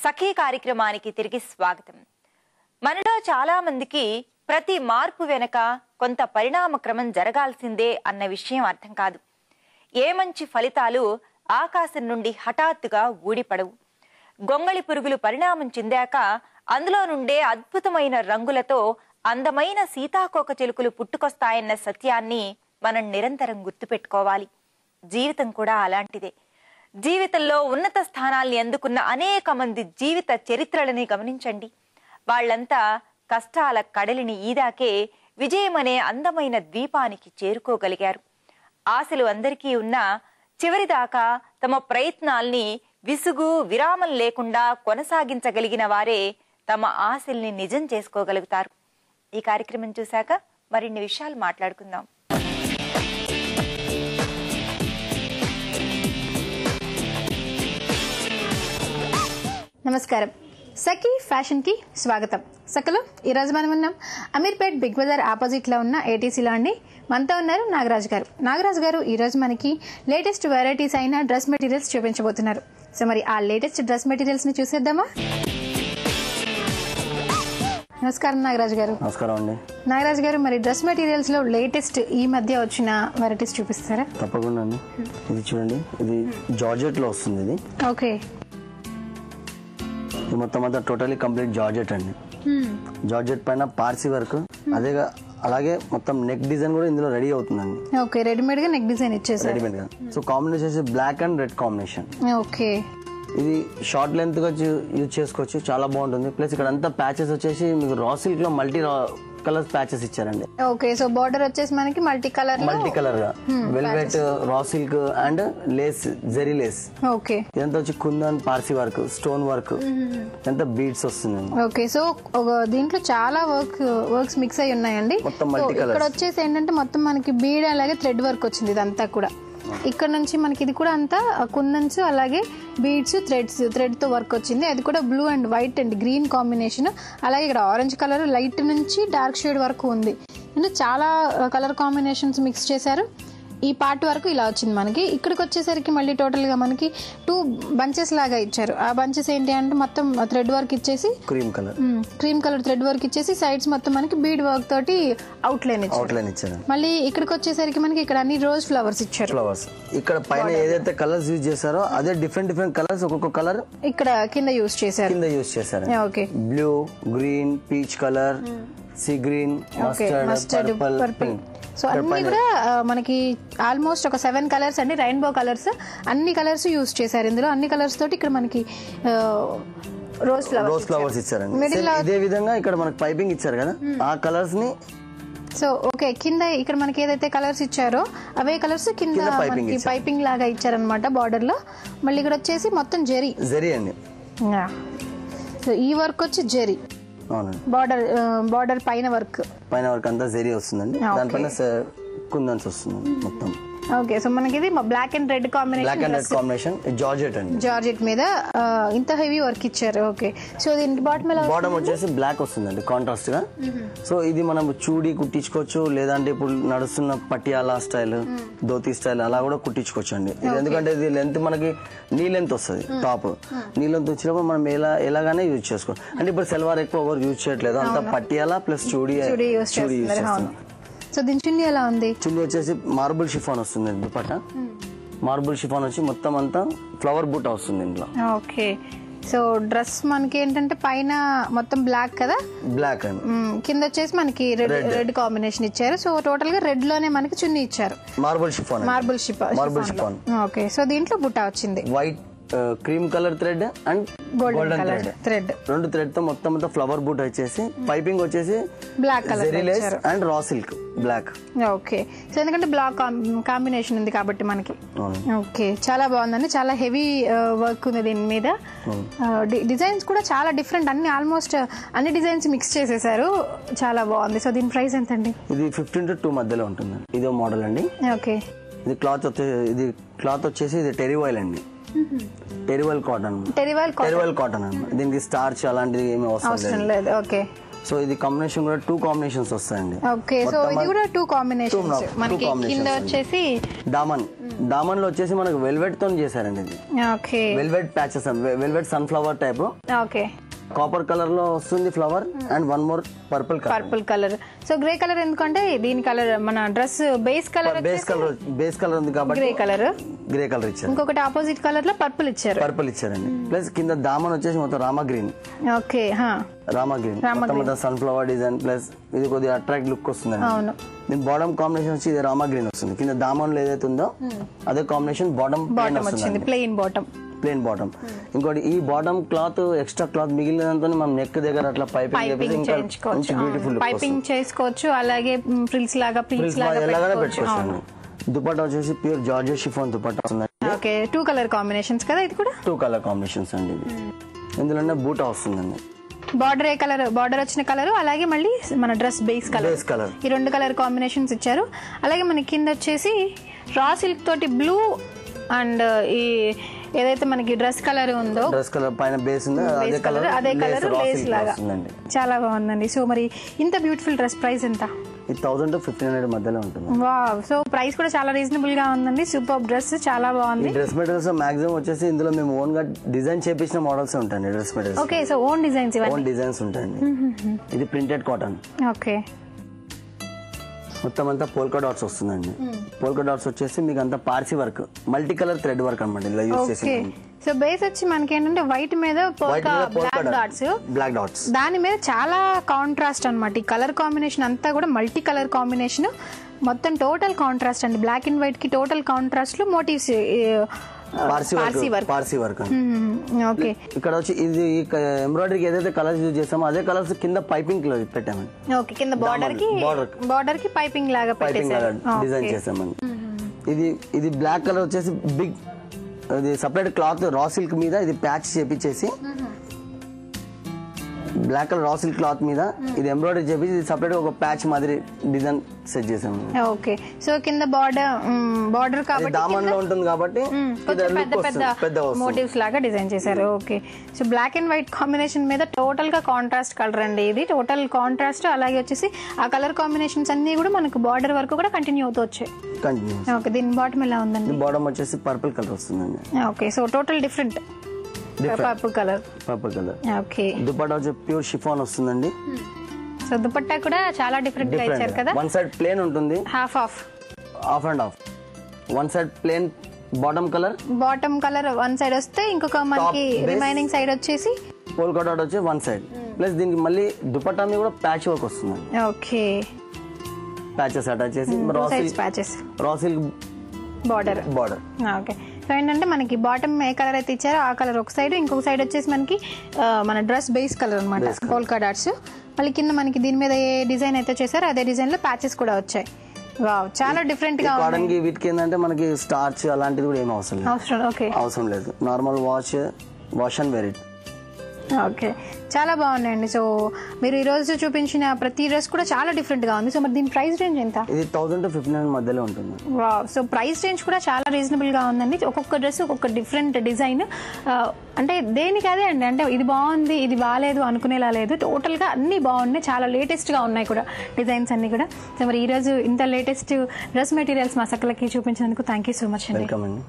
సఖీ కార్యక్రమానికి తిరిగి స్వాగతం. మనలో చాలా మందికి ప్రతి మార్పు వెనక కొంత పరిణామ క్రమం జరగాల్సిందే అన్న విషయం అర్థం కాదు. ఏ మంచి ఫలితాలు ఆకాశం నుండి హఠాత్తుగా ఊడిపడవు. గొంగళి పురుగులు పరిణామం చెందాక అందులో నుండే అద్భుతమైన రంగులతో అందమైన సీతాకోక చిలుకలు పుట్టుకొస్తాయన్న సత్యాన్ని మనం నిరంతరం గుర్తుపెట్టుకోవాలి. జీవితం కూడా అలాంటిదే. జీవితంలో ఉన్నత స్థానాల్ని అందుకున్న అనేక మంది జీవిత చరిత్రలని గమనించండి. వాళ్లంతా కష్టాల కడలిని ఈదాకే విజయమనే అందమైన ద్వీపానికి చేరుకోగలిగారు. ఆశలు అందరికీ ఉన్నా చివరిదాకా తమ ప్రయత్నాల్ని విసుగు విరామం లేకుండా కొనసాగించగలిగిన వారే తమ ఆశల్ని నిజం చేసుకోగలుగుతారు. ఈ కార్యక్రమం చూశాక మరిన్ని విషయాలు మాట్లాడుకుందాం. నమస్కారం. సఖీ ఫ్యాషన్ కి స్వాగతం. సకలు ఈరోజు మనం ఉన్నాం అమీర్పేట్ బిగ్ బజార్ ఆపోజిట్ లో ఉన్న ఏటీసీలో అండి. మనతో ఉన్నారు నాగరాజ్ గారు. నాగరాజ్ గారు ఈరోజు మనకి లేటెస్ట్ వెరైటీస్ అయిన డ్రెస్ మెటీరియల్స్ చూపించబోతున్నారు. సో మరి ఆ లేటెస్ట్ డ్రెస్ మెటీరియల్స్ ని చూసేద్దామా? నమస్కారం నాగరాజ్ గారు. నమస్కారం అండి. నాగరాజ్ గారు, మరి డ్రెస్ మెటీరియల్స్ లో లేటెస్ట్ ఈ మధ్య వచ్చిన వెరైటీస్ చూపిస్తారా? తప్పకుండా అండి. ఇది చూడండి, ఇది జార్జెట్ లో వస్తుంది. ఇది ఓకే. ఇది మొత్తం అంతా టోటలీ కంప్లీట్ జార్జెట్ అండి. జార్జెట్ పైన పార్సీ వర్క్, అలాగే మొత్తం నెక్ డిజైన్ కూడా ఇందులో రెడీ అవుతుందండి. ఓకే, రెడీమేడ్ గా నెక్ డిజైన్ ఇచ్చేసారు. రెడీమేడ్ గా. So combination black and red combination. Okay. ఇది షార్ట్ లెంత్ గా యూజ్ చేసుకోవచ్చు, చాలా బాగుంటుంది. ప్లస్ ఇక్కడ అంతా ప్యాచెస్ వచ్చేసి మీకు రా సిల్క్ లో మల్టీ కలర్స్ ప్యాచెస్ ఇచ్చారండి. ఓకే. సో బార్డర్ వచ్చేసి మనకి మల్టీ కలర్ గా velvet, raw silk and lace, zari lace. Okay. ఇదంతా వచ్చి kundan, Parsi work, stone work, ఎంత బీడ్స్ వస్తుంది. ఓకే. సో దీంట్లో చాలా వర్క్స్ మిక్స్ అయి ఉన్నాయండి. మొత్తం మల్టీ కలర్. ఇక్కడ వచ్చేసి ఏంటంటే మొత్తం మనకి బీడ్ అలాగే థ్రెడ్ వర్క్ వచ్చింది. ఇదంతా కూడా ఇక్కడ నుంచి మనకి ఇది కూడా అంతా కుందన్స్, అలాగే బీడ్స్, థ్రెడ్ తో వర్క్ వచ్చింది. అది కూడా blue and white and green combination. అలాగే ఇక్కడ ఆరెంజ్ కలర్, లైట్ నుంచి డార్క్ షేడ్ వరకు ఉంది. చాలా కలర్ కాంబినేషన్స్ మిక్స్ చేశారు. ఈ పార్ట్ వరకు ఇలా వచ్చింది మనకి. ఇక్కడికి వచ్చేసరికి మళ్ళీ టోటల్ గా మనకి 2 బంచెస్ లాగా ఇచ్చారు. ఆ బంచెస్ ఏంటి అంటే మొత్తం థ్రెడ్ వర్క్ ఇచ్చేసి క్రీమ్ కలర్ థ్రెడ్ వర్క్ ఇచ్చేసి సైడ్స్ మొత్తం మనకి బీడ్ వర్క్ తోటి అవుట్ లైన్ ఇచ్చారు. మళ్ళీ ఇక్కడికి వచ్చేసరికి మనకి ఇక్కడ అన్ని రోజ్ ఫ్లవర్స్ ఇచ్చారు. ఇక్కడ పైన ఏదైతే కలర్స్ యూజ్ చేశారో అదే డిఫరెంట్ కలర్స్, ఒక్కొక్క కలర్ ఇక్కడ కింద యూజ్ చేశారు. Okay. Blue, green, peach colour, sea green, mustard, purple. So అన్ని కూడా మనకి ఆల్మోస్ట్ ఒక 7 కలర్స్ అండి, రెయిన్బో కలర్స్. అన్ని కలర్స్ యూజ్ చేశారు ఇందులో. అన్ని కలర్స్ తోటి ఇక్కడ మనకి రోజ్ ఫ్లవర్స్ ఇచ్చారండి. ఇదే విధంగా ఇక్కడ మనకి పైపింగ్ ఇచ్చారు కదా, ఆ కలర్స్ ని. సో ఓకే, కింద ఇక్కడ మనకి ఏదైతే కలర్స్ ఇచ్చారో అవే కలర్స్ కింద పైపింగ్ లాగా ఇచ్చారనమాట బార్డర్ లో. మళ్ళీ ఇక్కడ వచ్చేసి మొత్తం జెరీ అండి. సో ఈ వర్క్ వచ్చి జెరీ బార్డర్ పైన వర్క్ అంతా జెరీ వస్తుందండి. దానిపైన కుందన్స్ వస్తుంది మొత్తం. ఓకే. సో మనకి ఇది black and red combination georgette మీద ఇంత హెవీ వర్క్ ఇచ్చారు. ఓకే. సో దీనికి బాటమ్ వచ్చేసి బ్లాక్ వస్తుందండి కాంట్రాస్ట్ గా. సో ఇది మనం చూడి కుట్టించుకోవచ్చు, లేదంటే ఇప్పుడు నడుస్తున్న పటియాలా స్టైల్, ధోతి స్టైల్ అలా కూడా కుట్టించుకోవచ్చు అండి. ఎందుకంటే ఇది లెంత్ మనకి నీ లెంత్ వస్తుంది. టాప్ నీ లెంత్ వచ్చినప్పుడు మనం ఎలాగానే యూజ్ చేసుకోవచ్చు. అంటే ఇప్పుడు సెల్వార్ ఎక్కువ ఎవరు యూజ్ చేయట్లేదు, అంతా పటియాలా ప్లస్ చూడి యూజ్ చేస్తున్నాం. సో దీని చున్నీ ఎలా ఉంది? చున్నీ వచ్చేసి మార్బుల్ షిఫాన్ వస్తుంది. దుపట్టా మార్బుల్ షిఫాన్ వచ్చి మొత్తం అంతా ఫ్లవర్ బూట వస్తుంది ఇంట్లో. ఓకే. సో డ్రెస్ మనకి ఏంటంటే పైన మొత్తం బ్లాక్ కదా, బ్లాక్ అండి. కింద వచ్చేసి మనకి రెడ్ కాంబినేషన్ ఇచ్చారు. సో టోటల్ గా రెడ్ లోనే మనకి చున్నీ ఇచ్చారు. Marble chiffon. ఓకే. సో దీంట్లో బుట్ట వచ్చింది. White, cream colour thread and golden thread, 2 thread తో మొత్తం ఫ్లవర్ బూట్ వచ్చేసి పైపింగ్ వచ్చేసి black colour and raw silk black. Okay. So ఎందుకంటే బ్లాక్ కాంబినేషన్ ఉంది కాబట్టి మనకి. ఓకే, చాలా బాగుందండి. చాలా హెవీ వర్క్ ఉంది దీని మీద. డిజైన్స్ కూడా చాలా డిఫరెంట్, అన్ని ఆల్మోస్ట్ అన్ని డిజైన్స్ మిక్స్ చేసేసారు. చాలా బాగుంది. సో దీని ప్రైస్ ఎంత అండి? ఇది 15 to 2 మధ్యలో ఉంటుంది. ఇదో మోడల్ అండి. ఓకే. ఇది క్లాత్ వచ్చేసి ఇది టెరివాయిల్ అండి. టెరివాయిల్ కాటన్ అన్నమాట. దీనికి స్టార్చ్ అలాంటిది ఏమీ అవసరం లేదు. ఓకే. సో ఇది కాంబినేషన్ కూడా 2 కాంబినేషన్స్ వస్తాయండి. ఓకే, సో ఇది కూడా 2 కాంబినేషన్స్. మనకి కింద వచ్చేసి దామన్ లో వచ్చేసి మనకు వెల్వెట్ తో చేశారండి ఇది. Okay, velvet patches, velvet sunflower type. Okay, copper colour లో వస్తుంది flower and one more purple colour. So grey colour ఎందుకంటే దీని కలర్ మన డ్రెస్ బేస్ కలర్ ఉంది కాబట్టి గ్రే కలర్ ఇచ్చారు. ఇంకొకటి ఆపోజిట్ కలర్ లో పర్పుల్ ఇచ్చారండి. ప్లస్ కింద దామన్ వచ్చేసి మొత్తం Rama green. Okay, Rama green మొత్తం సన్ఫ్లవర్ డిజైన్. ప్లస్ ఇది కొద్దిగా అట్రాక్ట్ లుక్ వస్తుంది. దీని బాటమ్ కాంబినేషన్ వచ్చి ఇది రామా గ్రీన్ వస్తుంది. కింద దామన్ లో ఏదైతే ఉందో అదే కాంబినేషన్ బాటమ్ వచ్చింది, ప్లెయిన్ బాటమ్. ఇంకోటి ఈ బాటమ్ క్లాత్ ఎక్స్ట్రా క్లాత్ మిగిలినంత మనం నెక్ దగ్గర అట్లా పైపింగ్ చేసుకోవచ్చు. అలాగే ఫ్రిల్స్ లాగా పెట్టుకోవచ్చు. దుపట్టా వచ్చేసి ప్యూర్ జార్జెట్ షిఫాన్ దుపట్టా వస్తుంది. ఓకే, 2 కలర్ కాంబినేషన్స్ కదా, ఇది కూడా 2 కలర్ కాంబినేషన్స్ అండి. ఇది ఇందులోనే బూటా వస్తుందండి. బార్డర్ బార్డర్ వచ్చిన కలర్, అలాగే మళ్ళీ మన డ్రెస్ బేస్ కలర్, ఈ 2 కలర్ కాంబినేషన్స్ ఇచ్చారు. అలాగే మనకి కింద వచ్చేసి రా సిల్క్ తోటి బ్లూ అండ్ ఈ ఏదైతే మనకి డ్రెస్ కలర్ ఉందో, డ్రెస్ కలర్ పైన బేస్ ఉంది, అదే కలర్ లేస్ లాగా చాలా బాగుందండి. సో మరి ఇంత బ్యూటిఫుల్ డ్రెస్ ప్రైస్ ఎంత? 1000 to 1500 మధ్యలో ఉంటుంది. వావ్, సో ప్రైస్ కూడా చాలా రీజనబుల్ గా ఉందండి. సూపర్ డ్రెస్, చాలా బాగుంది. డ్రెస్ మెటీరియల్స్ మాక్సిమం వచ్చేసి ఇందులో మేము ఓన్ గా డిజైన్ చేపించిన మోడల్స్ ఉంటాయండి. Dress materials okay, so own designs ఉంటాయండి. ఇది ప్రింటెడ్ కాటన్. ఓకే, మొత్తం అంతా పోల్కా డాట్స్ వస్తుందండి. పోల్కా డాట్స్ వచ్చేసి మీకు అంతా Parsi work, multi colour thread work అనమాట ఇలా యూస్ చేసి. సో బేస్ వచ్చి మనకి ఏంటంటే వైట్ మీద బ్లాక్ డాట్స్, దాని మీద చాలా కాంట్రాస్ట్ అనమాట. ఈ కలర్ కాంబినేషన్ అంతా కూడా మల్టీ కలర్ కాంబినేషన్, మొత్తం టోటల్ కాంట్రాస్ట్ అండి. బ్లాక్ అండ్ వైట్ కి టోటల్ కాంట్రాస్ట్ లో మోటివ్స్ పార్సీ వర్క్. ఓకే, ఇక్కడ వచ్చి ఇది ఎంబ్రాయిడరీకి ఏదైతే కలర్స్ యూజ్ చేస్తామో అదే కలర్స్ కింద పైపింగ్ పెట్టామండి. ఓకే, కింద బార్డర్ కి పైపింగ్ లాగా డిజైన్ చేసామండి. ఇది బ్లాక్ కలర్ వచ్చేసి బిగ్, ఇది సపరేట్ క్లాత్ రా సిల్క్ మీద ఇది ప్యాచ్ చేపించేసి, black colour raw silk cloth మీద ఇది ఎంబ్రాయిడరీ చేపించి సపరేట్ ఒక ప్యాచ్ మాదిరి డిజైన్ సెట్ చేసాము. ఓకే, సో కింద బార్డర్ కాబట్టి దామన్ లో ఉంటుంది కాబట్టి పెద్ద మోటివ్స్ లాగా డిజైన్ చేశారు. Okay, so black and white combination మీద టోటల్ గా కాంట్రాస్ట్ కలర్ అండి. ఇది టోటల్ కాంట్రాస్ట్. అలాగే వచ్చేసి ఆ కలర్ కాంబినేషన్స్ అన్ని కూడా మనకు బార్డర్ వరకు కూడా కంటిన్యూ అవుతూ వచ్చాయి. ఓకే, దీని బాటమ్ ఎలా ఉందండి? బాటమ్ వచ్చేసి పర్పుల్ కలర్ వస్తుందండి. Okay, so total different purple colour. Okay, dupatta వచ్చి ప్యూర్ షిఫాన్ వస్తుందండి. సో దుపట్టా కూడా చాలా డిఫరెంట్ గా ఇచ్చారు కదా. వన్ సైడ్ ప్లేన్ ఉంటుంది, half and half. One side plain bottom colour one side వస్తే, ఇంకొక మనకి రిమైనింగ్ సైడ్ వచ్చేసి పోల్కా డాట్ వచ్చి వన్ సైడ్. ప్లస్ దీనికి మళ్ళీ దుపట్టా మీద కూడా ప్యాచ్ వర్క్ వస్తుంది. ఓకే, ప్యాచెస్ అటాచ్ చేసి raw silk border. Okay, so ఏంటంటే మనకి బాటమ్ ఏ కలర్ అయితే ఇచ్చారో ఆ కలర్ ఒక సైడ్, ఇంకొక సైడ్ వచ్చేసి మనకి మన డ్రెస్ బేస్ కలర్ అనమాట, పోల్కా డాట్స్. మళ్ళీ కింద మనకి దీని మీద ఏ డిజైన్ అయితే చేశారో అదే డిజైన్ లో ప్యాచెస్ కూడా వచ్చాయి. వావ్, చాలా డిఫరెంట్ గా ఉంది. వీటికి ఏంటంటే మనకి స్టార్చ్ అలాంటిది కూడా ఏం అవసరం లేదు. Normal wash and wear it. Okay, చాలా బాగున్నాయండి. సో మీరు ఈ రోజు చూపించిన ప్రతి డ్రెస్ కూడా చాలా డిఫరెంట్ గా ఉంది. సో మరి దీని ప్రైస్ రేంజ్ ఎంత? ఇది 1000 to 1500 మధ్యలో ఉంటుంది. వావ్, సో ప్రైస్ రేంజ్ కూడా చాలా రీజనబుల్ గా ఉందండి. ఒక్కొక్క డ్రెస్ ఒక్కొక్క డిఫరెంట్ డిజైన్, అంటే దేనికి అదే అండి, అంటే ఇది బాగుంది ఇది బాగాలేదు అనుకునేలా లేదు. టోటల్ గా అన్ని బాగున్నాయి, చాలా లేటెస్ట్ గా ఉన్నాయి కూడా డిజైన్స్ అన్ని కూడా. సో మరి ఈ రోజు ఇంత లేటెస్ట్ డ్రెస్ మెటీరియల్స్ మా సకలకి చూపించినందుకు థ్యాంక్ యూ సో మచ్ అండి. వెల్కమ్ అండి.